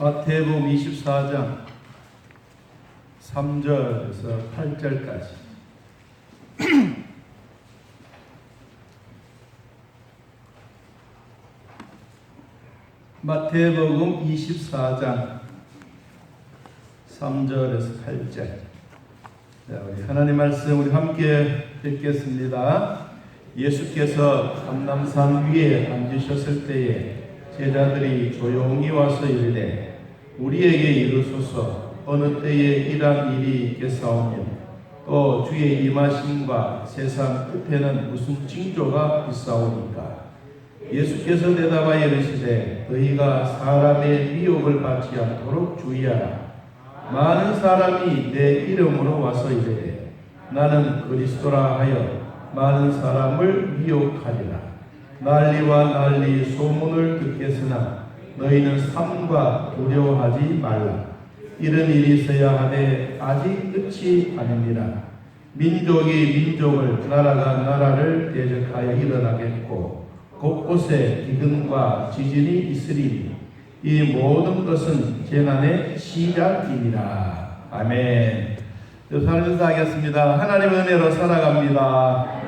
마태복음 24장 3절에서 8절까지. 마태복음 24장 3절에서 8절. 자, 우리 하나님 말씀 우리 함께 읽겠습니다. 예수께서 감람산 위에 앉으셨을 때에 제자들이 조용히 와서 이르되 우리에게 이르소서 어느 때에 이러한 일이 있겠사오며 또 주의 임하심과 세상 끝에는 무슨 징조가 있사오니까. 예수께서 대답하여 이르시되 너희가 사람의 미혹을 받지 않도록 주의하라. 많은 사람이 내 이름으로 와서 이르되 나는 그리스도라 하여 많은 사람을 미혹하리라. 난리와 난리 소문을 듣겠으나 너희는 삼가 두려워하지 말라. 이런 일이 있어야 하되 아직 끝이 아닙니다. 민족이 민족을, 나라가 나라를 대적하여 일어나겠고 곳곳에 기근과 지진이 있으리니 이 모든 것은 재난의 시작이니라. 아멘. 인사하겠습니다. 하나님의 은혜로 살아갑니다.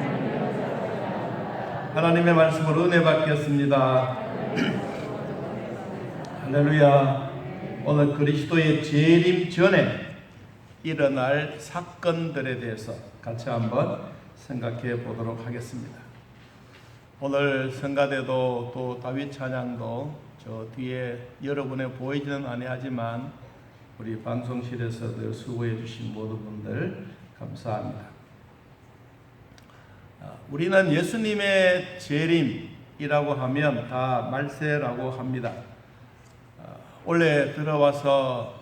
하나님의 말씀으로 은혜 받겠습니다. 할렐루야. 오늘 그리스도의 재림 전에 일어날 사건들에 대해서 같이 한번 생각해 보도록 하겠습니다. 오늘 성가대도 또 다윗 찬양도 저 뒤에 여러분의 보이지는 아니하지만 우리 방송실에서 늘 수고해 주신 모든 분들 감사합니다. 우리는 예수님의 재림이라고 하면 다 말세라고 합니다. 올해 들어와서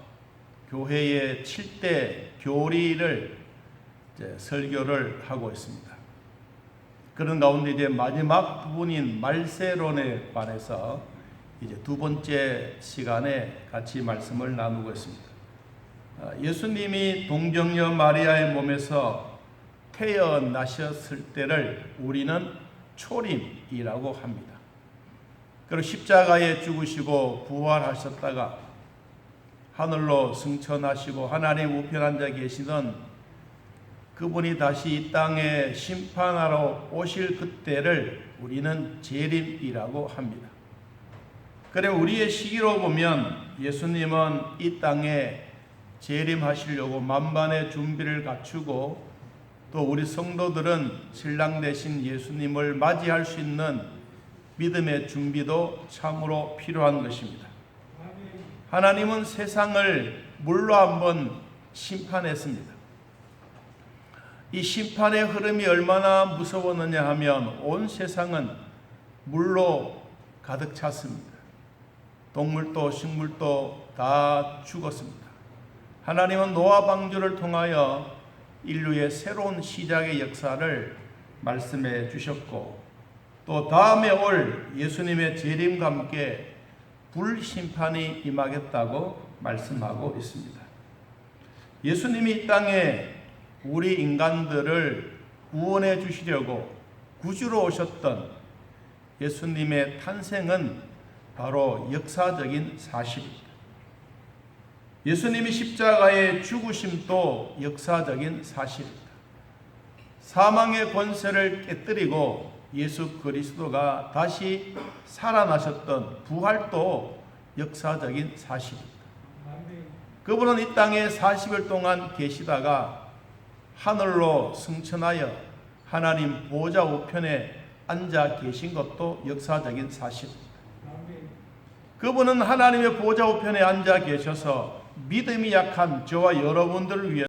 교회의 7대 교리를 설교를 하고 있습니다. 그런 가운데 이제 마지막 부분인 말세론에 관해서 이제 두 번째 시간에 같이 말씀을 나누고 있습니다. 예수님이 동정녀 마리아의 몸에서 태어나셨을 때를 우리는 초림이라고 합니다. 그리고 십자가에 죽으시고 부활하셨다가 하늘로 승천하시고 하나님 우편 앉아 계시던 그분이 다시 이 땅에 심판하러 오실 그때를 우리는 재림이라고 합니다. 그래 우리의 시기로 보면 예수님은 이 땅에 재림하시려고 만반의 준비를 갖추고 또 우리 성도들은 신랑 되신 예수님을 맞이할 수 있는 믿음의 준비도 참으로 필요한 것입니다. 하나님은 세상을 물로 한번 심판했습니다. 이 심판의 흐름이 얼마나 무서웠느냐 하면 온 세상은 물로 가득 찼습니다. 동물도 식물도 다 죽었습니다. 하나님은 노아 방주를 통하여 인류의 새로운 시작의 역사를 말씀해 주셨고 또 다음에 올 예수님의 재림과 함께 불심판이 임하겠다고 말씀하고 있습니다. 예수님이 이 땅에 우리 인간들을 구원해 주시려고 구주로 오셨던 예수님의 탄생은 바로 역사적인 사실입니다. 예수님이 십자가의 죽으심도 역사적인 사실입니다. 사망의 권세를 깨뜨리고 예수 그리스도가 다시 살아나셨던 부활도 역사적인 사실입니다. 그분은 이 땅에 40일 동안 계시다가 하늘로 승천하여 하나님 보좌 우편에 앉아 계신 것도 역사적인 사실입니다. 그분은 하나님의 보좌 우편에 앉아 계셔서 믿음이 약한 저와 여러분들을 위해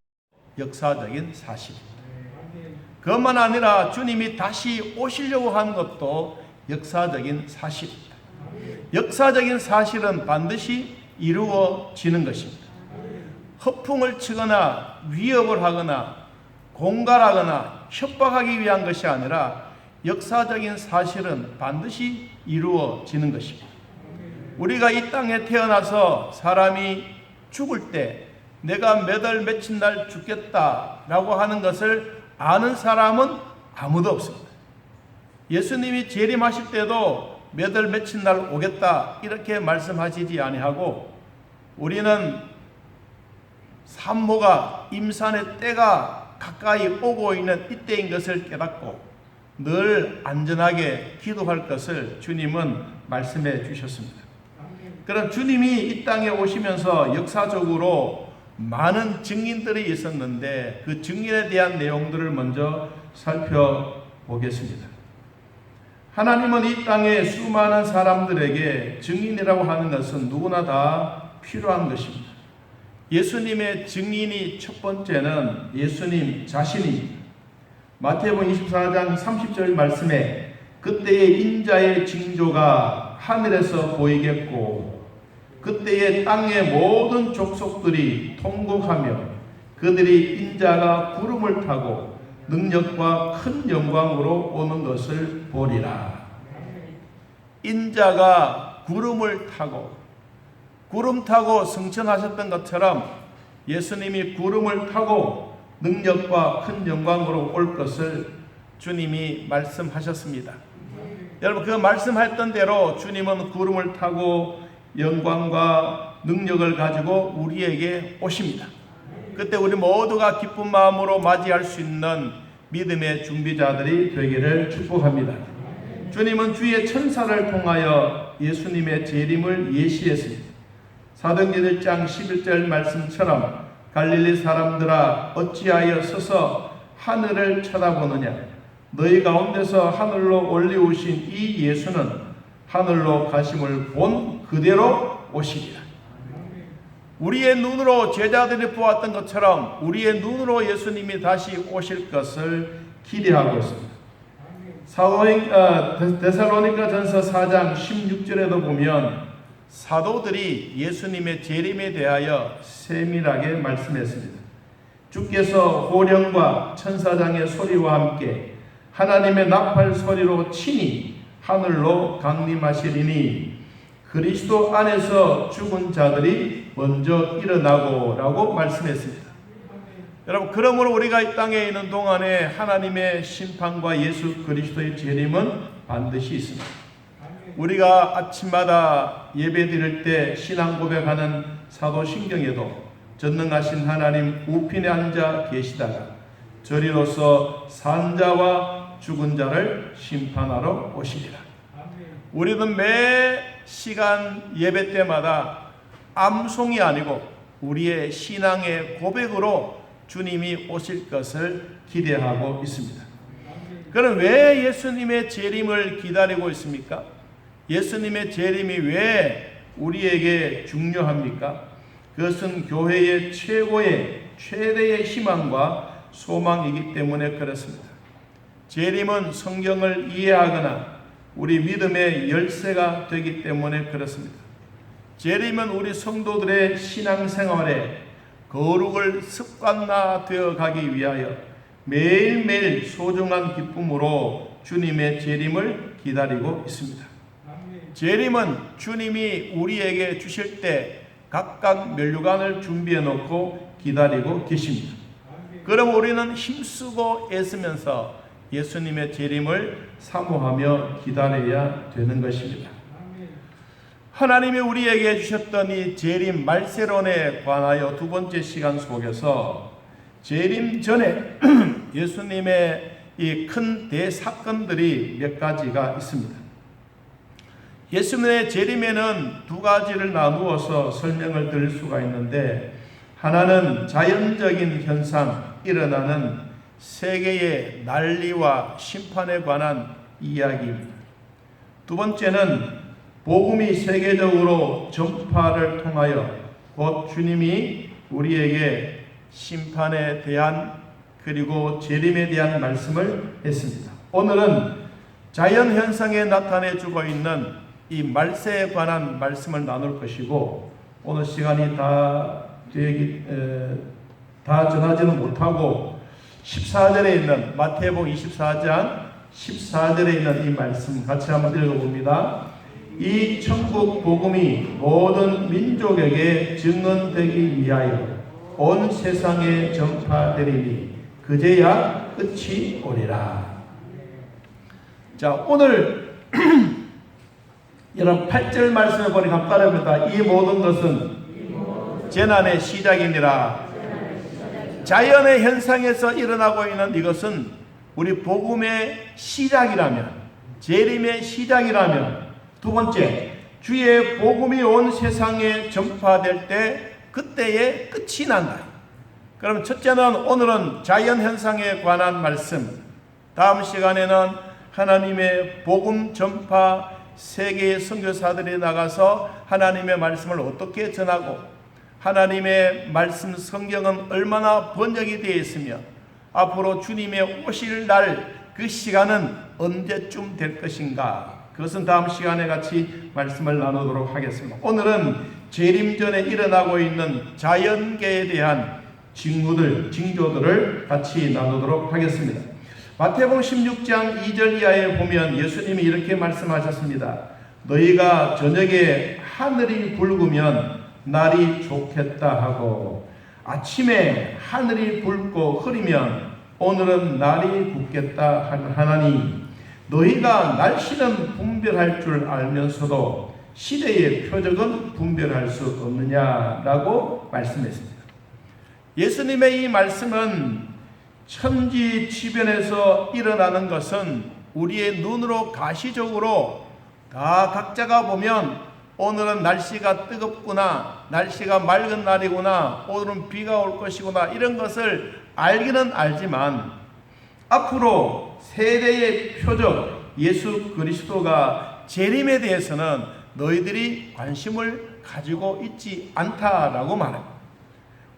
역사적인 사실입니다. 그것만 아니라 주님이 다시 오시려고 하는 것도 역사적인 사실입니다. 역사적인 사실은 반드시 이루어지는 것입니다. 허풍을 치거나 위협을 하거나 공갈하거나 협박하기 위한 것이 아니라 역사적인 사실은 반드시 이루어지는 것입니다. 우리가 이 땅에 태어나서 사람이 죽을 때 내가 몇 월 며칠 날 죽겠다라고 하는 것을 아는 사람은 아무도 없습니다. 예수님이 재림하실 때도 몇 월 며칠 날 오겠다 이렇게 말씀하시지 아니하고 우리는 산모가 임산의 때가 가까이 오고 있는 이때인 것을 깨닫고 늘 안전하게 기도할 것을 주님은 말씀해 주셨습니다. 그럼 주님이 이 땅에 오시면서 역사적으로 많은 증인들이 있었는데 그 증인에 대한 내용들을 먼저 살펴보겠습니다. 하나님은 이 땅에 수많은 사람들에게 증인이라고 하는 것은 누구나 다 필요한 것입니다. 예수님의 증인이 첫 번째는 예수님 자신입니다. 마태복음 24장 30절 말씀에 그때의 인자의 징조가 하늘에서 보이겠고 그때의 땅의 모든 족속들이 통곡하며 그들이 인자가 구름을 타고 능력과 큰 영광으로 오는 것을 보리라. 인자가 구름을 타고 구름 타고 승천하셨던 것처럼 예수님이 구름을 타고 능력과 큰 영광으로 올 것을 주님이 말씀하셨습니다. 여러분, 그 말씀했던 대로 주님은 구름을 타고 영광과 능력을 가지고 우리에게 오십니다. 그때 우리 모두가 기쁜 마음으로 맞이할 수 있는 믿음의 준비자들이 되기를 축복합니다. 주님은 주의 천사를 통하여 예수님의 재림을 예시했습니다. 사도행전 1장 11절 말씀처럼 갈릴리 사람들아 어찌하여 서서 하늘을 쳐다보느냐 너희 가운데서 하늘로 올리우신 이 예수는 하늘로 가심을 본 그대로 오시리라. 우리의 눈으로 제자들이 보았던 것처럼 우리의 눈으로 예수님이 다시 오실 것을 기대하고 있습니다. 데살로니가전서 4장 16절에도 보면 사도들이 예수님의 재림에 대하여 세밀하게 말씀했습니다. 주께서 호령과 천사장의 소리와 함께 하나님의 나팔 소리로 친히 하늘로 강림하시리니 그리스도 안에서 죽은 자들이 먼저 일어나고 라고 말씀했습니다. 여러분, 그러므로 우리가 이 땅에 있는 동안에 하나님의 심판과 예수 그리스도의 재림은 반드시 있습니다. 우리가 아침마다 예배 드릴 때 신앙 고백하는 사도신경에도 전능하신 하나님 우편에 앉아 계시다가 저리로서 산 자와 죽은 자를 심판하러 오시리라. 우리는 매 시간 예배 때마다 암송이 아니고 우리의 신앙의 고백으로 주님이 오실 것을 기대하고 있습니다. 그럼 왜 예수님의 재림을 기다리고 있습니까? 예수님의 재림이 왜 우리에게 중요합니까? 그것은 교회의 최대의 희망과 소망이기 때문에 그렇습니다. 재림은 성경을 이해하거나 우리 믿음의 열쇠가 되기 때문에 그렇습니다. 재림은 우리 성도들의 신앙생활에 거룩을 습관화되어 가기 위하여 매일매일 소중한 기쁨으로 주님의 재림을 기다리고 있습니다. 재림은 주님이 우리에게 주실 때 각각 면류관을 준비해 놓고 기다리고 계십니다. 그럼 우리는 힘쓰고 애쓰면서 예수님의 재림을 사모하며 기다려야 되는 것입니다. 하나님이 우리에게 주셨던 이 재림 말세론에 관하여 두 번째 시간 속에서 재림 전에 예수님의 이 큰 대사건들이 몇 가지가 있습니다. 예수님의 재림에는 두 가지를 나누어서 설명을 드릴 수가 있는데, 하나는 자연적인 현상, 일어나는 세계의 난리와 심판에 관한 이야기입니다. 두 번째는 복음이 세계적으로 전파를 통하여 곧 주님이 우리에게 심판에 대한 그리고 재림에 대한 말씀을 했습니다. 오늘은 자연현상에 나타내 주고 있는 이 말세에 관한 말씀을 나눌 것이고, 오늘 시간이 다 전하지는 못하고 14절에 있는 마태복음 24장 14절에 있는 이 말씀 같이 한번 읽어봅니다. 이 천국 복음이 모든 민족에게 증언되기 위하여 온 세상에 전파되리니 그제야 끝이 오리라. 자, 오늘 여러분 8절 말씀을 보니까 따라합니다. 이 모든 것은 재난의 시작이니라. 자연의 현상에서 일어나고 있는 이것은 우리 복음의 시작이라면, 재림의 시작이라면, 두 번째, 주의 복음이 온 세상에 전파될 때 그때의 끝이 난다. 그럼 첫째는 오늘은 자연 현상에 관한 말씀, 다음 시간에는 하나님의 복음 전파, 세계의 선교사들이 나가서 하나님의 말씀을 어떻게 전하고, 하나님의 말씀 성경은 얼마나 번역이 되어 있으며 앞으로 주님의 오실 날 그 시간은 언제쯤 될 것인가, 그것은 다음 시간에 같이 말씀을 나누도록 하겠습니다. 오늘은 재림 전에 일어나고 있는 자연계에 대한 징조들을 같이 나누도록 하겠습니다. 마태복음 16장 2절 이하에 보면 예수님이 이렇게 말씀하셨습니다. 너희가 저녁에 하늘이 붉으면 날이 좋겠다 하고, 아침에 하늘이 붉고 흐리면 오늘은 날이 붓겠다 하나니, 너희가 날씨는 분별할 줄 알면서도 시대의 표적은 분별할 수 없느냐라고 말씀했습니다. 예수님의 이 말씀은 천지지변에서 일어나는 것은 우리의 눈으로 가시적으로 다 각자가 보면 오늘은 날씨가 뜨겁구나, 날씨가 맑은 날이구나, 오늘은 비가 올 것이구나, 이런 것을 알기는 알지만 앞으로 세대의 표적 예수 그리스도가 재림에 대해서는 너희들이 관심을 가지고 있지 않다라고 말합니다.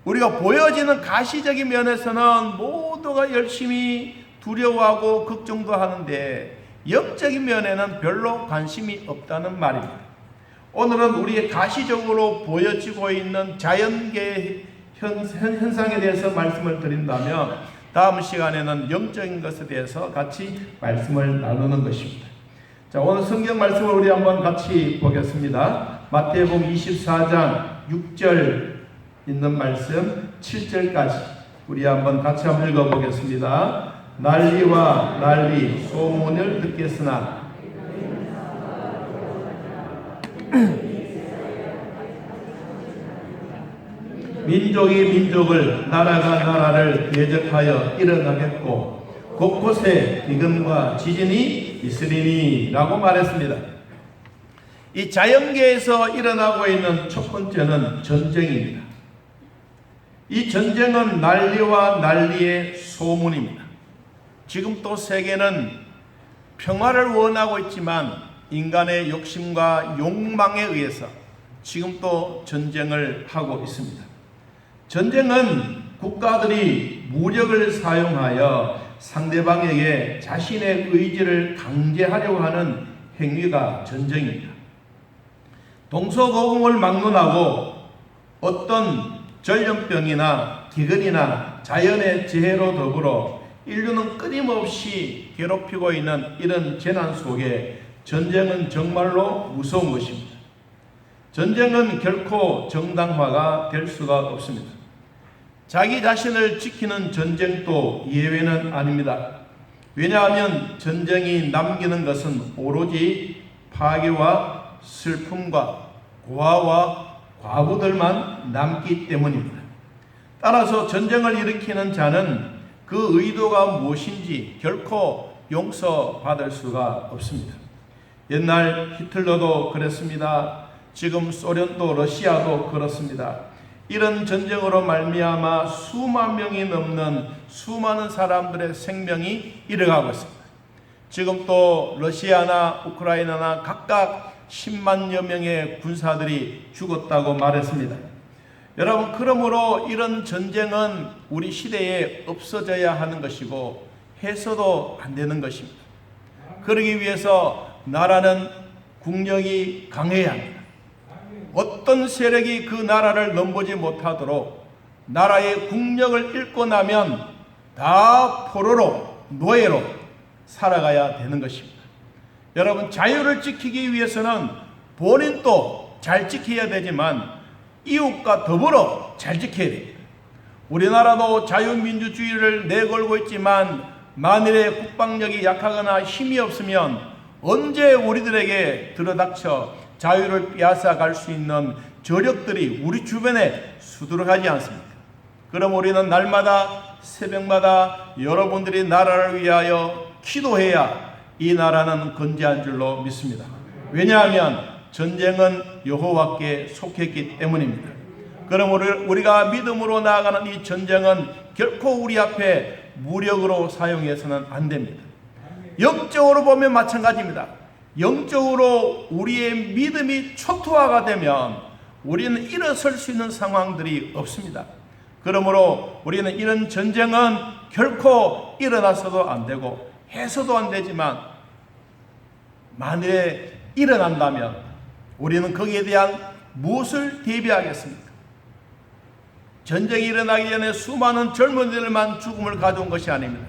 우리가 보여지는 가시적인 면에서는 모두가 열심히 두려워하고 걱정도 하는데 영적인 면에는 별로 관심이 없다는 말입니다. 오늘은 우리의 가시적으로 보여지고 있는 자연계의 현상에 대해서 말씀을 드린다면 다음 시간에는 영적인 것에 대해서 같이 말씀을 나누는 것입니다. 자, 오늘 성경 말씀을 우리 한번 같이 보겠습니다. 마태복음 24장 6절 있는 말씀 7절까지 우리 한번 같이 한번 읽어보겠습니다. 난리와 난리 소문을 듣겠으나 민족이 민족을, 나라가 나라를 대적하여 일어나겠고 곳곳에 기근과 지진이 있으리니 라고 말했습니다. 이 자연계에서 일어나고 있는 첫 번째는 전쟁입니다. 이 전쟁은 난리와 난리의 소문입니다. 지금 또 세계는 평화를 원하고 있지만 인간의 욕심과 욕망에 의해서 지금 또 전쟁을 하고 있습니다. 전쟁은 국가들이 무력을 사용하여 상대방에게 자신의 의지를 강제하려고 하는 행위가 전쟁입니다. 동서고금을 막론하고 어떤 전염병이나 기근이나 자연의 재해로 더불어 인류는 끊임없이 괴롭히고 있는 이런 재난 속에 전쟁은 정말로 무서운 것입니다. 전쟁은 결코 정당화가 될 수가 없습니다. 자기 자신을 지키는 전쟁도 예외는 아닙니다. 왜냐하면 전쟁이 남기는 것은 오로지 파괴와 슬픔과 고아와 과부들만 남기 때문입니다. 따라서 전쟁을 일으키는 자는 그 의도가 무엇인지 결코 용서받을 수가 없습니다. 옛날 히틀러도 그랬습니다. 지금 소련도 러시아도 그렇습니다. 이런 전쟁으로 말미암아 수만 명이 넘는 수많은 사람들의 생명이 잃어가고 있습니다. 지금 또 러시아나 우크라이나나 각각 10만여 명의 군사들이 죽었다고 말했습니다. 여러분, 그러므로 이런 전쟁은 우리 시대에 없어져야 하는 것이고 해서도 안 되는 것입니다. 그러기 위해서 나라는 국력이 강해야 합니다. 어떤 세력이 그 나라를 넘보지 못하도록 나라의 국력을 잃고 나면 다 포로로, 노예로 살아가야 되는 것입니다. 여러분, 자유를 지키기 위해서는 본인도 잘 지켜야 되지만 이웃과 더불어 잘 지켜야 됩니다. 우리나라도 자유민주주의를 내걸고 있지만 만일에 국방력이 약하거나 힘이 없으면 언제 우리들에게 들어닥쳐 자유를 빼앗아 갈 수 있는 저력들이 우리 주변에 수두룩하지 않습니까? 그럼 우리는 날마다 새벽마다 여러분들이 나라를 위하여 기도해야 이 나라는 건재한 줄로 믿습니다. 왜냐하면 전쟁은 여호와께 속했기 때문입니다. 그럼 우리가 믿음으로 나아가는 이 전쟁은 결코 우리 앞에 무력으로 사용해서는 안 됩니다. 영적으로 보면 마찬가지입니다. 영적으로 우리의 믿음이 초토화가 되면 우리는 일어설 수 있는 상황들이 없습니다. 그러므로 우리는 이런 전쟁은 결코 일어나서도 안 되고 해서도 안 되지만 만일에 일어난다면 우리는 거기에 대한 무엇을 대비하겠습니까? 전쟁이 일어나기 전에 수많은 젊은이들만 죽음을 가져온 것이 아닙니다.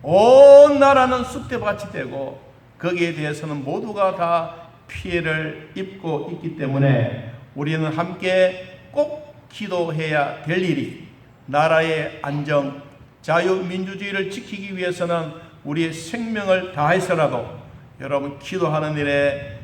온 나라는 쑥대밭이 되고 거기에 대해서는 모두가 다 피해를 입고 있기 때문에 우리는 함께 꼭 기도해야 될 일이 나라의 안정, 자유민주주의를 지키기 위해서는 우리의 생명을 다해서라도 여러분 기도하는 일에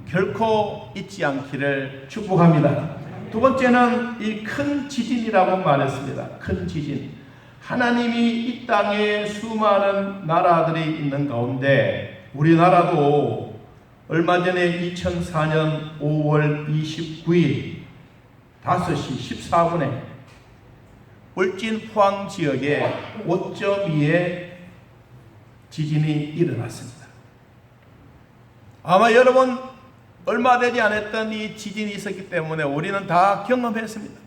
결코 잊지 않기를 축복합니다. 두 번째는 이 큰 지진이라고 말했습니다. 큰 지진. 하나님이 이 땅에 수많은 나라들이 있는 가운데 우리나라도 얼마 전에 2004년 5월 29일 5시 14분에 울진 포항 지역에 5.2의 지진이 일어났습니다. 아마 여러분 얼마 되지 않았던 이 지진이 있었기 때문에 우리는 다 경험했습니다.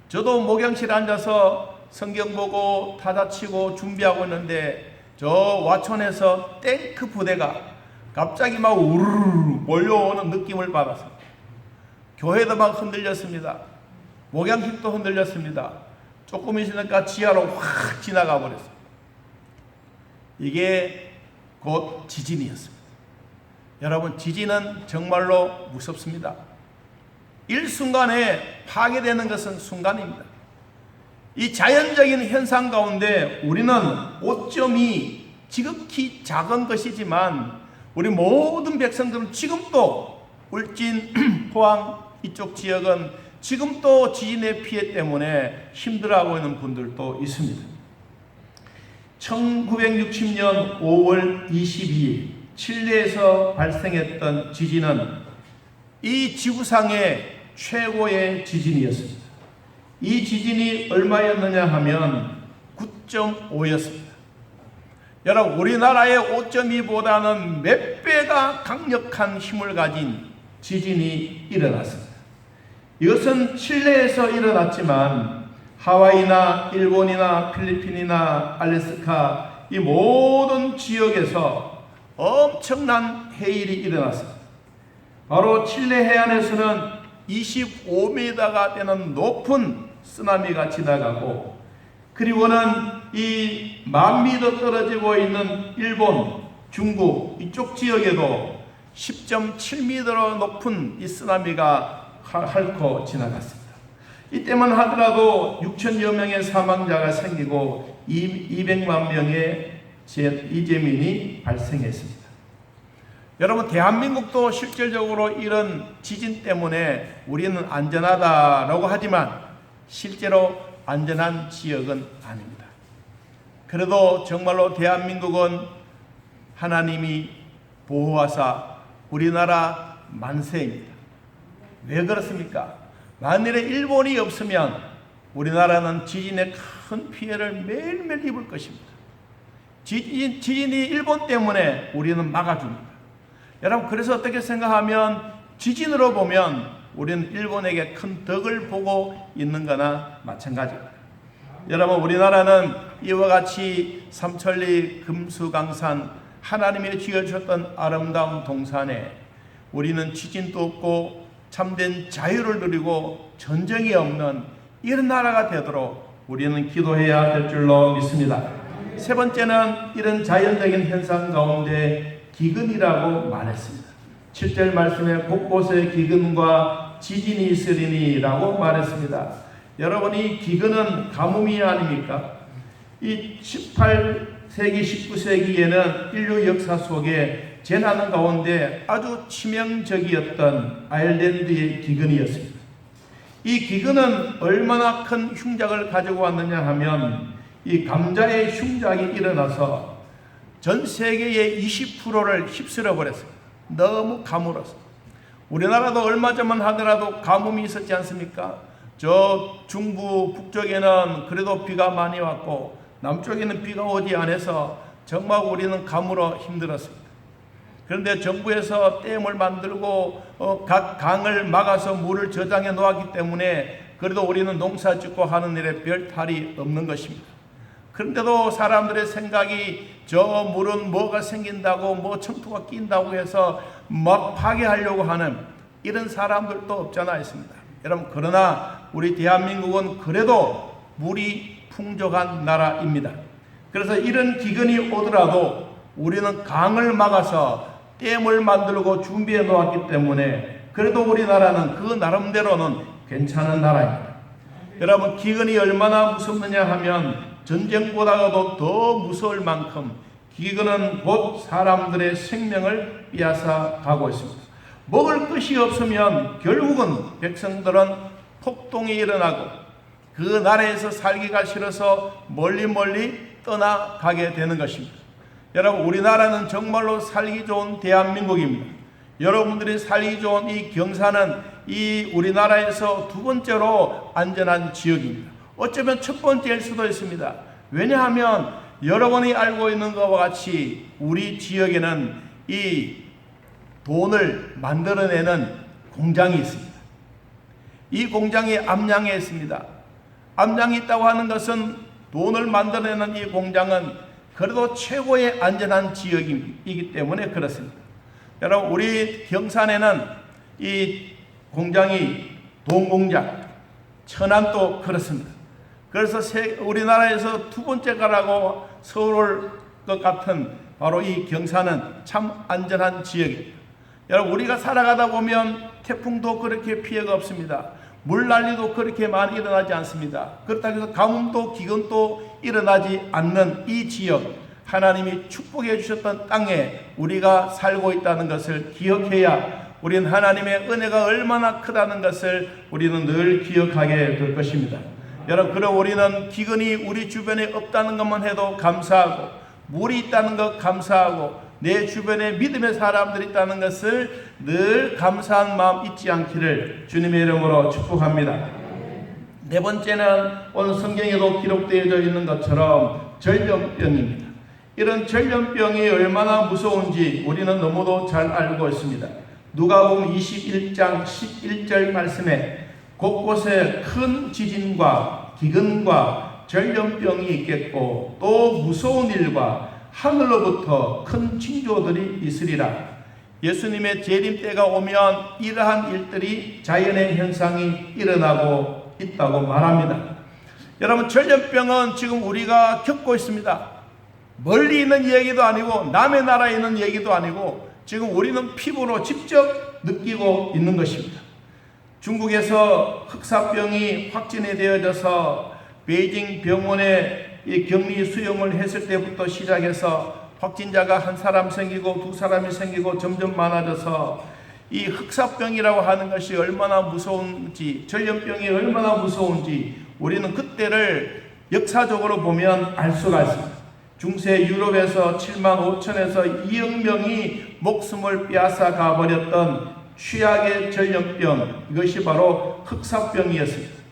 저도 목욕실에 앉아서 성경 보고 타자 치고 준비하고 있는데 저 와촌에서 탱크 부대가 갑자기 막 우르르 몰려오는 느낌을 받았습니다. 교회도 막 흔들렸습니다. 목양식도 흔들렸습니다. 조금 있으니까 지하로 확 지나가 버렸습니다. 이게 곧 지진이었습니다. 여러분, 지진은 정말로 무섭습니다. 일순간에 파괴되는 것은 순간입니다. 이 자연적인 현상 가운데 우리는 5.2 지극히 작은 것이지만 우리 모든 백성들은 지금도 울진, 포항 이쪽 지역은 지금도 지진의 피해 때문에 힘들어하고 있는 분들도 있습니다. 1960년 5월 22일 칠레에서 발생했던 지진은 이 지구상의 최고의 지진이었습니다. 이 지진이 얼마였느냐 하면 9.5였습니다. 여러분, 우리나라의 5.2보다는 몇 배가 강력한 힘을 가진 지진이 일어났습니다. 이것은 칠레에서 일어났지만 하와이나 일본이나 필리핀이나 알래스카 이 모든 지역에서 엄청난 해일이 일어났습니다. 바로 칠레 해안에서는 25m가 되는 높은 쓰나미가 지나가고, 그리고는 이 10,000m 떨어지고 있는 일본, 중국 이쪽 지역에도 10.7m로 높은 이 쓰나미가 핥고 지나갔습니다. 이때만 하더라도 6천여 명의 사망자가 생기고 200만 명의 이재민이 발생했습니다. 여러분, 대한민국도 실질적으로 이런 지진 때문에 우리는 안전하다라고 하지만 실제로 안전한 지역은 아닙니다. 그래도 정말로 대한민국은 하나님이 보호하사 우리나라 만세입니다. 왜 그렇습니까? 만일에 일본이 없으면 우리나라는 지진의 큰 피해를 매일매일 입을 것입니다. 지진이 일본 때문에 우리는 막아줍니다. 여러분, 그래서 어떻게 생각하면 지진으로 보면 우리는 일본에게 큰 덕을 보고 있는 거나 마찬가지입니다. 여러분, 우리나라는 이와 같이 삼천리 금수강산 하나님이 지어주셨던 아름다운 동산에 우리는 지진도 없고 참된 자유를 누리고 전쟁이 없는 이런 나라가 되도록 우리는 기도해야 될 줄로 믿습니다. 세 번째는 이런 자연적인 현상 가운데 기근이라고 말했습니다. 7절 말씀에 곳곳에 기근과 지진이 있으리니 라고 말했습니다. 여러분, 이 기근은 가뭄이 아닙니까? 이 18세기, 19세기에는 인류 역사 속에 재난 가운데 아주 치명적이었던 아일랜드의 기근이었습니다. 이 기근은 얼마나 큰 흉작을 가지고 왔느냐 하면 이 감자의 흉작이 일어나서 전 세계의 20%를 휩쓸어 버렸습니다. 너무 가물어서. 우리나라도 얼마 전만 하더라도 가뭄이 있었지 않습니까? 저 중부 북쪽에는 그래도 비가 많이 왔고 남쪽에는 비가 오지 않아서 정말 우리는 가물어 힘들었습니다. 그런데 정부에서 댐을 만들고 각 강을 막아서 물을 저장해 놓았기 때문에 그래도 우리는 농사 짓고 하는 일에 별 탈이 없는 것입니다. 그런데도 사람들의 생각이 저 물은 뭐가 생긴다고 뭐 청토가 낀다고 해서 막 파괴하려고 하는 이런 사람들도 없잖아 있습니다. 여러분, 그러나 우리 대한민국은 그래도 물이 풍족한 나라입니다. 그래서 이런 기근이 오더라도 우리는 강을 막아서 댐을 만들고 준비해 놓았기 때문에 그래도 우리나라는 그 나름대로는 괜찮은 나라입니다. 여러분, 기근이 얼마나 무섭느냐 하면 전쟁보다도 더 무서울 만큼 기근은 곧 사람들의 생명을 빼앗아 가고 있습니다. 먹을 것이 없으면 결국은 백성들은 폭동이 일어나고 그 나라에서 살기가 싫어서 멀리 떠나가게 되는 것입니다. 여러분, 우리나라는 정말로 살기 좋은 대한민국입니다. 여러분들이 살기 좋은 이 경산은 이 우리나라에서 두 번째로 안전한 지역입니다. 어쩌면 첫 번째일 수도 있습니다. 왜냐하면 여러분이 알고 있는 것과 같이 우리 지역에는 이 돈을 만들어내는 공장이 있습니다. 이 공장이 암양에 있습니다. 암양이 있다고 하는 것은 돈을 만들어내는 이 공장은 그래도 최고의 안전한 지역이기 때문에 그렇습니다. 여러분, 우리 경산에는 이 공장이 동공장, 천안도 그렇습니다. 그래서 우리나라에서 두 번째가라고 서울 것 같은 바로 이 경산은 참 안전한 지역입니다. 여러분, 우리가 살아가다 보면 태풍도 그렇게 피해가 없습니다. 물난리도 그렇게 많이 일어나지 않습니다. 그렇다고 해서 가뭄도 기근도 일어나지 않는 이 지역, 하나님이 축복해 주셨던 땅에 우리가 살고 있다는 것을 기억해야 우리는 하나님의 은혜가 얼마나 크다는 것을 우리는 늘 기억하게 될 것입니다. 여러분, 그럼 우리는 기근이 우리 주변에 없다는 것만 해도 감사하고, 물이 있다는 것 감사하고, 내 주변에 믿음의 사람들이 있다는 것을 늘 감사한 마음 잊지 않기를 주님의 이름으로 축복합니다. 네 번째는 오늘 성경에도 기록되어 있는 것처럼 전염병입니다. 이런 전염병이 얼마나 무서운지 우리는 너무도 잘 알고 있습니다. 누가복음 21장 11절 말씀에 곳곳에 큰 지진과 기근과 전염병이 있겠고 또 무서운 일과 하늘로부터 큰 징조들이 있으리라. 예수님의 재림 때가 오면 이러한 일들이 자연의 현상이 일어나고 있다고 말합니다. 여러분, 전염병은 지금 우리가 겪고 있습니다. 멀리 있는 얘기도 아니고 남의 나라에 있는 얘기도 아니고 지금 우리는 피부로 직접 느끼고 있는 것입니다. 중국에서 흑사병이 확진이 되어져서 베이징 병원에 이 격리 수용을 했을 때부터 시작해서 확진자가 한 사람 생기고 두 사람이 생기고 점점 많아져서 이 흑사병이라고 하는 것이 얼마나 무서운지, 전염병이 얼마나 무서운지 우리는 그때를 역사적으로 보면 알 수가 있습니다. 중세 유럽에서 7만 5천에서 2억 명이 목숨을 빼앗아 가버렸던 취약의 전염병, 이것이 바로 흑사병이었습니다.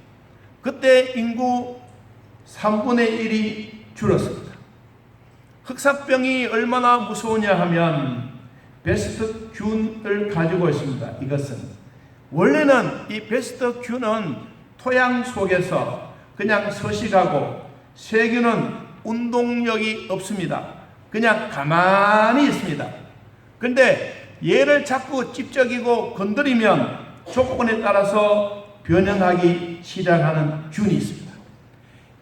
그때 인구 3분의 1이 줄었습니다. 흑사병이 얼마나 무서우냐 하면 베스트균을 가지고 있습니다. 이것은 원래는 이 베스트균은 토양 속에서 그냥 서식하고 세균은 운동력이 없습니다. 그냥 가만히 있습니다. 그런데 얘를 자꾸 찝적이고 건드리면 조건에 따라서 변형하기 시작하는 균이 있습니다.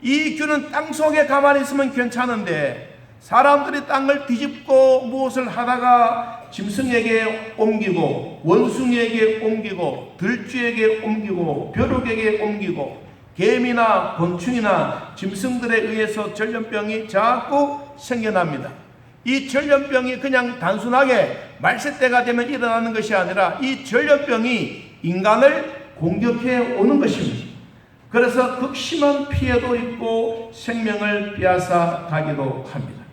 이 균은 땅속에 가만히 있으면 괜찮은데 사람들이 땅을 뒤집고 무엇을 하다가 짐승에게 옮기고 원숭이에게 옮기고 들쥐에게 옮기고 벼룩에게 옮기고 개미나 곤충이나 짐승들에 의해서 전염병이 자꾸 생겨납니다. 이 전염병이 그냥 단순하게 말세때가 되면 일어나는 것이 아니라 이 전염병이 인간을 공격해 오는 것입니다. 그래서 극심한 피해도 있고 생명을 빼앗아 가기도 합니다.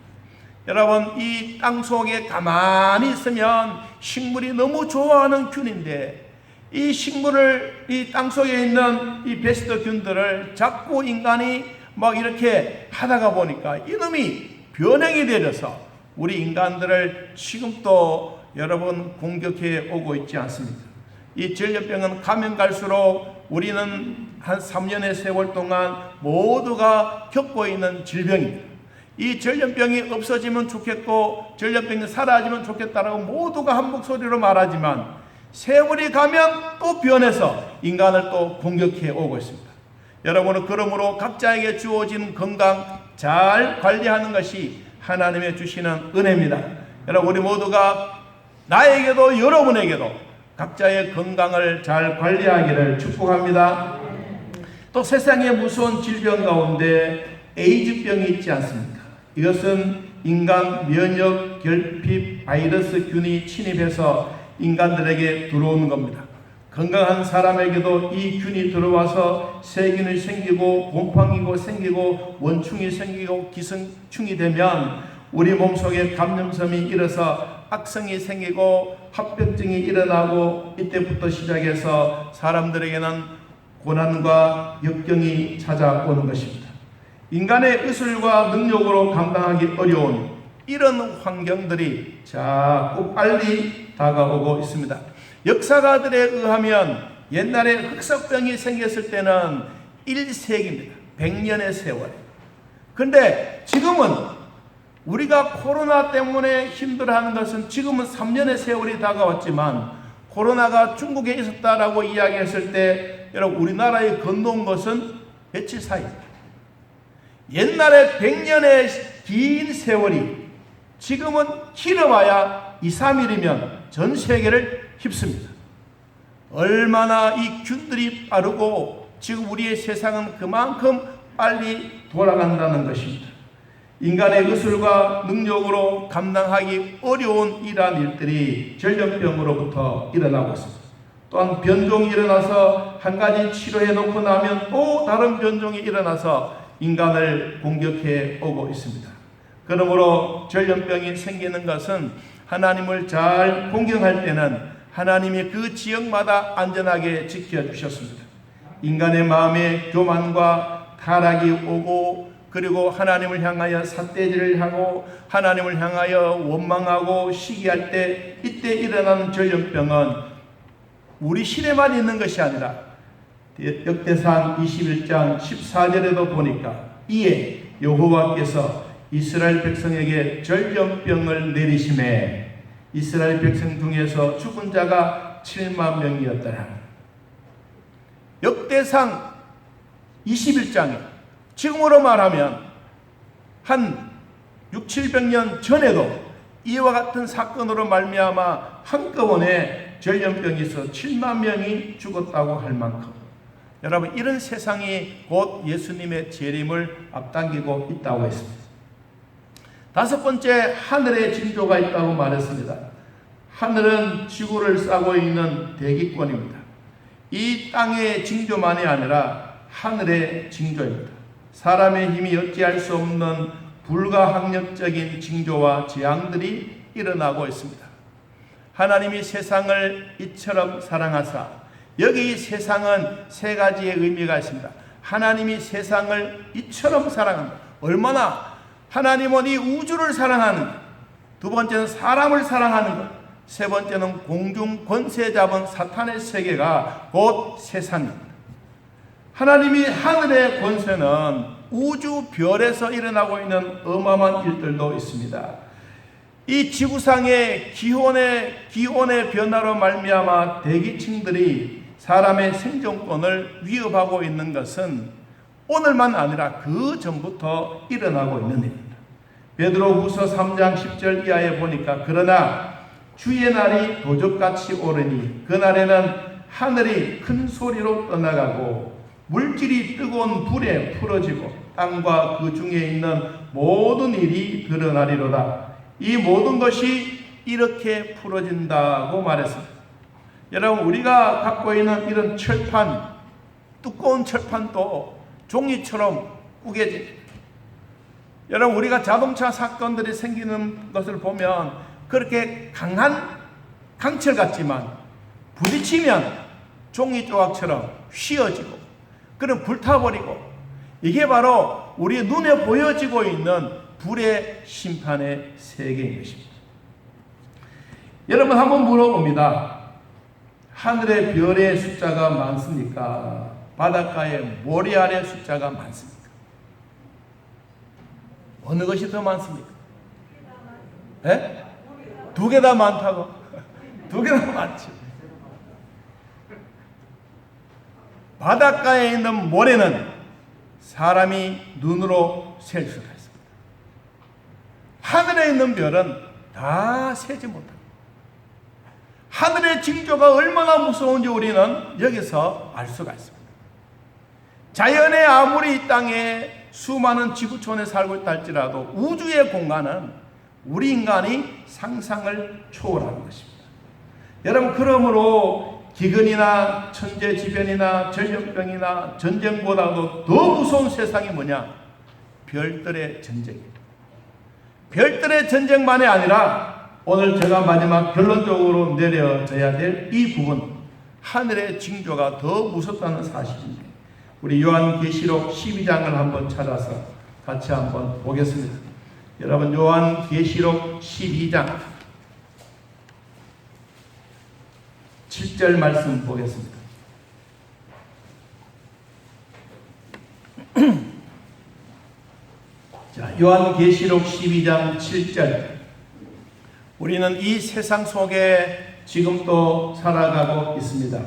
여러분, 이 땅 속에 가만히 있으면 식물이 너무 좋아하는 균인데 이 식물을, 이 땅 속에 있는 이 베스트균들을 자꾸 인간이 막 이렇게 하다가 보니까 이놈이 변형이 되어서 우리 인간들을 지금도 여러분 공격해 오고 있지 않습니까? 이 전염병은 가면 갈수록 우리는 한 3년의 세월 동안 모두가 겪고 있는 질병입니다. 이 전염병이 없어지면 좋겠고 전염병이 사라지면 좋겠다라고 모두가 한 목소리로 말하지만 세월이 가면 또 변해서 인간을 또 공격해 오고 있습니다. 여러분은 그러므로 각자에게 주어진 건강 잘 관리하는 것이 하나님의 주시는 은혜입니다. 여러분, 우리 모두가 나에게도 여러분에게도 각자의 건강을 잘 관리하기를 축복합니다. 또 세상의 무서운 질병 가운데 에이즈병이 있지 않습니까? 이것은 인간 면역 결핍 바이러스 균이 침입해서 인간들에게 들어오는 겁니다. 건강한 사람에게도 이 균이 들어와서 세균이 생기고 곰팡이가 생기고 원충이 생기고 기생충이 되면 우리 몸속에 감염성이 일어서 악성이 생기고 합병증이 일어나고 이때부터 시작해서 사람들에게는 고난과 역경이 찾아오는 것입니다. 인간의 의술과 능력으로 감당하기 어려운 이런 환경들이 자꾸 빨리 다가오고 있습니다. 역사가들에 의하면 옛날에 흑사병이 생겼을 때는 1세기입니다. 100년의 세월. 근데 지금은 우리가 코로나 때문에 힘들어하는 것은 지금은 3년의 세월이 다가왔지만 코로나가 중국에 있었다라고 이야기했을 때 여러분 우리나라에 건너온 것은 며칠 사이입니다. 옛날에 100년의 긴 세월이 지금은 길어봐야 2, 3일이면 전 세계를 휩습니다. 얼마나 이 균들이 빠르고 지금 우리의 세상은 그만큼 빨리 돌아간다는 것입니다. 인간의 의술과 능력으로 감당하기 어려운 이러한 일들이 전염병으로부터 일어나고 있습니다. 또한 변종이 일어나서 한 가지 치료해 놓고 나면 또 다른 변종이 일어나서 인간을 공격해 오고 있습니다. 그러므로 전염병이 생기는 것은 하나님을 잘 공경할 때는 하나님이 그 지역마다 안전하게 지켜주셨습니다. 인간의 마음에 교만과 타락이 오고 그리고 하나님을 향하여 삿대질을 하고 하나님을 향하여 원망하고 시기할 때 이때 일어나는 전염병은 우리 시대만 있는 것이 아니라 역대상 21장 14절에도 보니까 이에 여호와께서 이스라엘 백성에게 전염병을 내리심에 이스라엘 백성 중에서 죽은 자가 7만 명이었더라. 역대상 21장에 지금으로 말하면 한 600~700년 전에도 이와 같은 사건으로 말미암아 한꺼번에 전염병이 있어 7만 명이 죽었다고 할 만큼 여러분 이런 세상이 곧 예수님의 재림을 앞당기고 있다고 했습니다. 다섯 번째, 하늘의 징조가 있다고 말했습니다. 하늘은 지구를 싸고 있는 대기권입니다. 이 땅의 징조만이 아니라 하늘의 징조입니다. 사람의 힘이 어찌할 수 없는 불가항력적인 징조와 재앙들이 일어나고 있습니다. 하나님이 세상을 이처럼 사랑하사, 여기 이 세상은 세 가지의 의미가 있습니다. 하나님이 세상을 이처럼 사랑합니다. 얼마나 하나님은 이 우주를 사랑하는 것, 두 번째는 사람을 사랑하는 것, 세 번째는 공중 권세 잡은 사탄의 세계가 곧 세상입니다. 하나님이 하늘의 권세는 우주 별에서 일어나고 있는 어마어마한 일들도 있습니다. 이 지구상의 기온의 변화로 말미암아 대기층들이 사람의 생존권을 위협하고 있는 것은 오늘만 아니라 그 전부터 일어나고 있는 일입니다. 베드로후서 3장 10절 이하에 보니까 그러나 주의 날이 도적같이 오르니 그날에는 하늘이 큰 소리로 떠나가고 물질이 뜨거운 불에 풀어지고 땅과 그 중에 있는 모든 일이 드러나리로다. 이 모든 것이 이렇게 풀어진다고 말했습니다. 여러분, 우리가 갖고 있는 이런 철판, 두꺼운 철판도 종이처럼 구겨집니다. 여러분, 우리가 자동차 사건들이 생기는 것을 보면 그렇게 강한 강철 같지만 부딪히면 종이 조각처럼 휘어지고 그럼 불타버리고, 이게 바로 우리 눈에 보여지고 있는 불의 심판의 세계인 것입니다. 여러분, 한번 물어봅니다. 하늘의 별의 숫자가 많습니까? 바닷가의 모래 아래 숫자가 많습니까? 어느 것이 더 많습니까? 예? 두 개 다 많다고? 두 개 다 많죠. 바닷가에 있는 모래는 사람이 눈으로 셀 수가 있습니다. 하늘에 있는 별은 다 세지 못합니다. 하늘의 징조가 얼마나 무서운지 우리는 여기서 알 수가 있습니다. 자연의 아무리 이 땅에 수많은 지구촌에 살고 있다 할지라도 우주의 공간은 우리 인간이 상상을 초월하는 것입니다. 여러분, 그러므로 기근이나 천재지변이나 전염병이나 전쟁보다도 더 무서운 세상이 뭐냐? 별들의 전쟁입니다. 별들의 전쟁만이 아니라 오늘 제가 마지막 결론적으로 내려져야 될 이 부분, 하늘의 징조가 더 무섭다는 사실입니다. 우리 요한계시록 12장을 한번 찾아서 같이 한번 보겠습니다. 여러분, 요한계시록 12장 7절 말씀 보겠습니다. 자, 요한계시록 12장 7절. 우리는 이 세상 속에 지금도 살아가고 있습니다.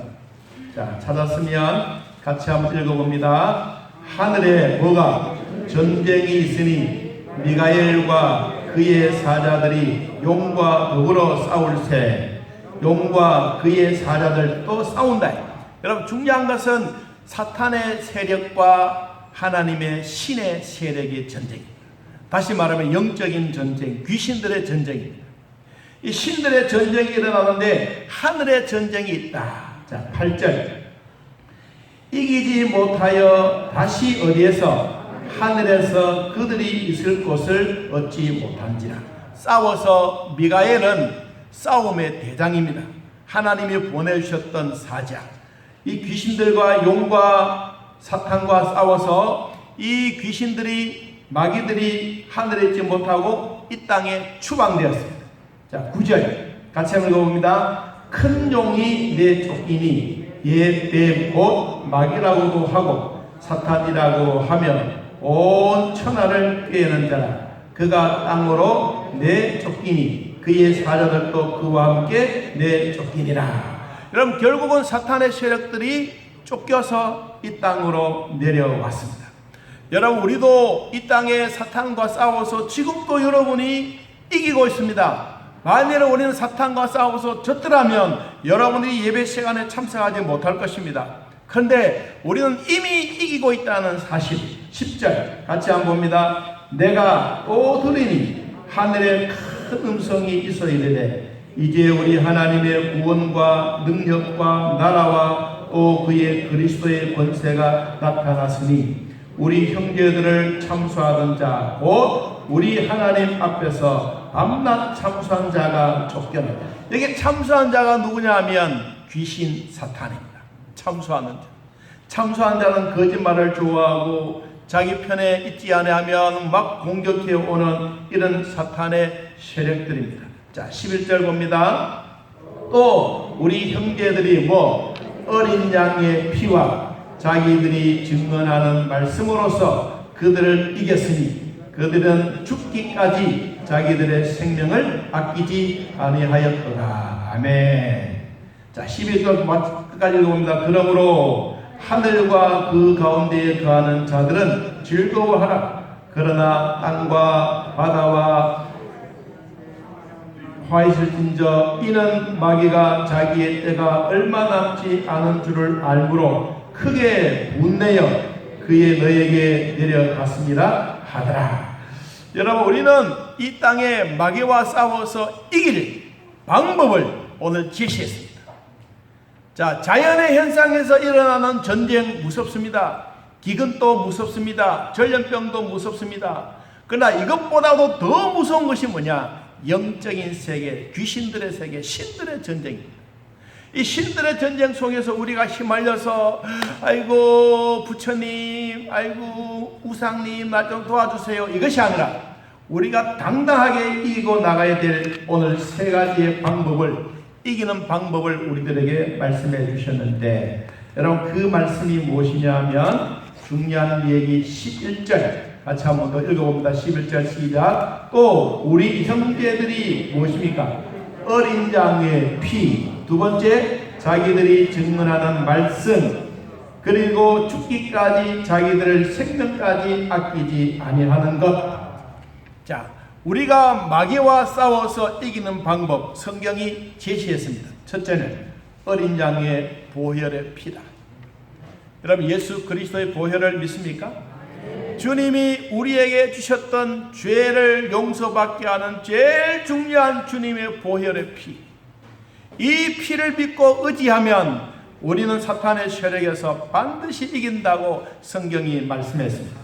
자, 찾았으면 같이 한번 읽어봅니다. 하늘에 뭐가 전쟁이 있으니 미가엘과 그의 사자들이 용과 더불어 싸울세. 용과 그의 사자들 또 싸운다. 여러분, 중요한 것은 사탄의 세력과 하나님의 신의 세력의 전쟁입니다. 다시 말하면 영적인 전쟁, 귀신들의 전쟁입니다. 이 신들의 전쟁이 일어나는데 하늘의 전쟁이 있다. 자, 8절. 이기지 못하여 다시 어디에서? 하늘에서 그들이 있을 곳을 얻지 못한지라. 싸워서 미가엘은 싸움의 대장입니다. 하나님이 보내주셨던 사자. 이 귀신들과 용과 사탄과 싸워서 이 귀신들이, 마귀들이 하늘에 있지 못하고 이 땅에 추방되었습니다. 자, 9절 같이 한번 읽어봅니다. 큰 용이 내쫓기니 얘 곧 마귀라고도 하고 사탄이라고 하며 온 천하를 꾀는 자라. 그가 땅으로 내쫓기니 그의 사자들도 그와 함께 내쫓기니라. 여러분, 결국은 사탄의 세력들이 쫓겨서 이 땅으로 내려왔습니다. 여러분, 우리도 이 땅에 사탄과 싸워서 지금도 여러분이 이기고 있습니다. 만일 우리는 사탄과 싸워서 졌더라면 여러분들이 예배 시간에 참석하지 못할 것입니다. 그런데 우리는 이미 이기고 있다는 사실. 10절 같이 한번 봅니다. 내가 또 들으니 하늘에 큰 음성이 있어 이르되 이제 우리 하나님의 구원과 능력과 나라와 또 그의 그리스도의 권세가 나타났으니 우리 형제들을 참수하던 자 곧 우리 하나님 앞에서 밤낮 참수한 자가 쫓겨나. 여기 참수한 자가 누구냐 하면 귀신 사탄입니다. 참수하는 자. 참수한 자는 거짓말을 좋아하고 자기 편에 있지 아니하면 막 공격해 오는 이런 사탄의 세력들입니다. 자, 11절 봅니다. 또 우리 형제들이 뭐 어린 양의 피와 자기들이 증언하는 말씀으로써 그들을 이겼으니 그들은 죽기까지 자기들의 생명을 아끼지 아니하였더라. 아멘. 자, 11절 끝까지 읽어봅니다. 그러므로 하늘과 그 가운데에 거하는 자들은 즐거워하라. 그러나 땅과 바다와 화이실진저 이는 마귀가 자기의 때가 얼마 남지 않은 줄을 알므로 크게 분내어 그의 너에게 내려갔습니다 하더라. 여러분, 우리는 이 땅에 마귀와 싸워서 이길 방법을 오늘 제시했습니다. 자, 자연의 현상에서 일어나는 전쟁 무섭습니다. 기근도 무섭습니다. 전염병도 무섭습니다. 그러나 이것보다도 더 무서운 것이 뭐냐? 영적인 세계, 귀신들의 세계, 신들의 전쟁입니다. 이 신들의 전쟁 속에서 우리가 휘말려서 아이고 부처님, 아이고 우상님 나 좀 도와주세요, 이것이 아니라 우리가 당당하게 이기고 나가야 될 오늘 세 가지의 방법을, 이기는 방법을 우리들에게 말씀해 주셨는데, 여러분 그 말씀이 무엇이냐 하면 중요한 얘기 11절 같이 한번 더 읽어봅니다. 11절 시작. 또 우리 형제들이 무엇입니까? 어린 양의 피, 두 번째 자기들이 증언하는 말씀, 그리고 죽기까지 자기들을 생명까지 아끼지 아니하는 것. 자, 우리가 마귀와 싸워서 이기는 방법 성경이 제시했습니다. 첫째는 어린 양의 보혈의 피다. 여러분 예수 그리스도의 보혈을 믿습니까? 주님이 우리에게 주셨던 죄를 용서받게 하는 제일 중요한 주님의 보혈의 피, 이 피를 믿고 의지하면 우리는 사탄의 세력에서 반드시 이긴다고 성경이 말씀했습니다.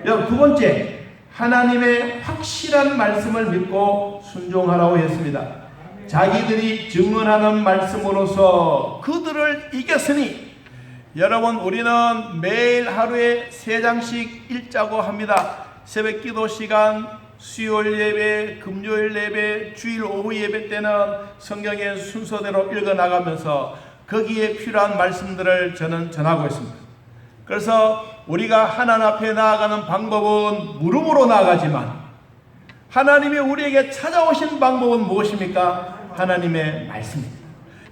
여러분 두 번째, 하나님의 확실한 말씀을 믿고 순종하라고 했습니다. 자기들이 증언하는 말씀으로서 그들을 이겼으니, 여러분 우리는 매일 하루에 3장씩 읽자고 합니다. 새벽 기도 시간, 수요일 예배, 금요일 예배, 주일 오후 예배 때는 성경의 순서대로 읽어나가면서 거기에 필요한 말씀들을 저는 전하고 있습니다. 그래서 우리가 하나님 앞에 나아가는 방법은 물음으로 나아가지만, 하나님이 우리에게 찾아오신 방법은 무엇입니까? 하나님의 말씀입니다.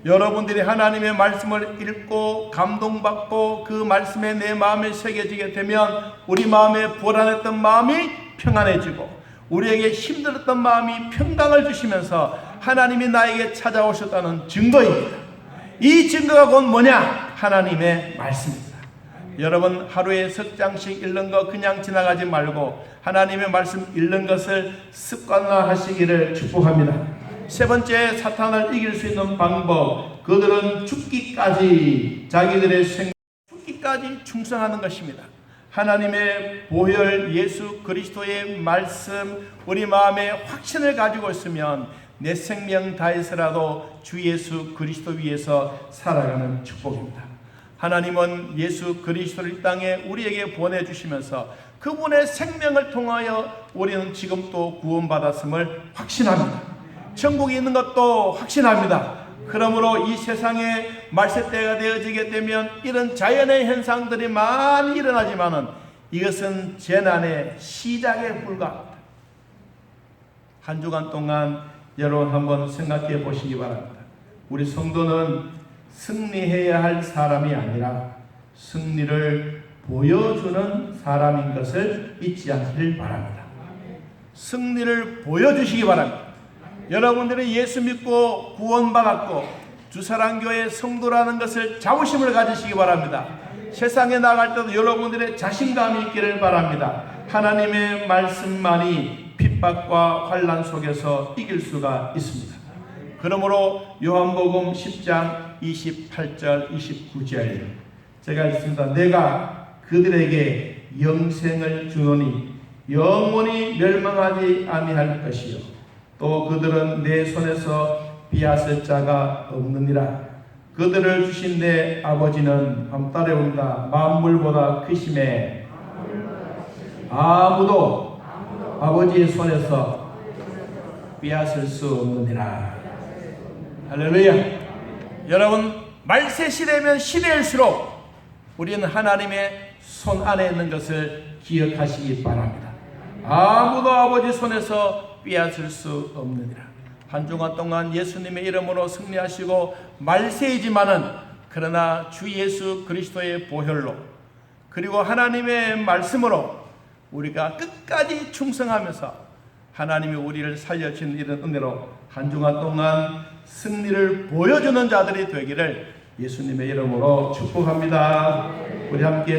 여러분들이 하나님의 말씀을 읽고 감동받고 그 말씀에 내 마음에 새겨지게 되면 우리 마음에 불안했던 마음이 평안해지고 우리에게 힘들었던 마음이 평강을 주시면서 하나님이 나에게 찾아오셨다는 증거입니다. 이 증거가 곧 뭐냐? 하나님의 말씀입니다. 여러분 하루에 석 장씩 읽는 거 그냥 지나가지 말고 하나님의 말씀 읽는 것을 습관화하시기를 축복합니다. 세 번째, 사탄을 이길 수 있는 방법, 그들은 죽기까지 자기들의 죽기까지 충성하는 것입니다. 하나님의 보혈 예수 그리스도의 말씀 우리 마음에 확신을 가지고 있으면 내 생명 다해서라도 주 예수 그리스도 위에서 살아가는 축복입니다. 하나님은 예수 그리스도를 이 땅에 우리에게 보내주시면서 그분의 생명을 통하여 우리는 지금 또 구원받았음을 확신합니다. 천국에 있는 것도 확신합니다. 그러므로 이 세상에 말세때가 되어지게 되면 이런 자연의 현상들이 많이 일어나지만은 이것은 재난의 시작에 불과합니다. 한 주간 동안 여러분 한번 생각해 보시기 바랍니다. 우리 성도는 승리해야 할 사람이 아니라 승리를 보여주는 사람인 것을 잊지 않기를 바랍니다. 승리를 보여주시기 바랍니다. 여러분들이 예수 믿고 구원받았고 주사랑교회 성도라는 것을 자부심을 가지시기 바랍니다. 세상에 나갈 때도 여러분들의 자신감이 있기를 바랍니다. 하나님의 말씀만이 핍박과 환난 속에서 이길 수가 있습니다. 그러므로 요한복음 10장 28절 29절 제가 읽습니다. 내가 그들에게 영생을 주노니 영원히 멸망하지 아니할 것이요 또 그들은 내 손에서 빼앗을 자가 없느니라. 그들을 주신 내 아버지는 밤달에 온다. 만물보다 크심에 아무도 아버지의 손에서 빼앗을 수 없느니라. 할렐루야. 여러분 말세 시대면 시대일수록 우리는 하나님의 손 안에 있는 것을 기억하시기 바랍니다. 아무도 아버지 손에서 빼앗을 수 없느니라. 한 주간 동안 예수님의 이름으로 승리하시고 말세이지만은 그러나 주 예수 그리스도의 보혈로 그리고 하나님의 말씀으로 우리가 끝까지 충성하면서 하나님이 우리를 살려주신 이런 은혜로 한 주간 동안 승리를 보여주는 자들이 되기를 예수님의 이름으로 축복합니다. 우리 함께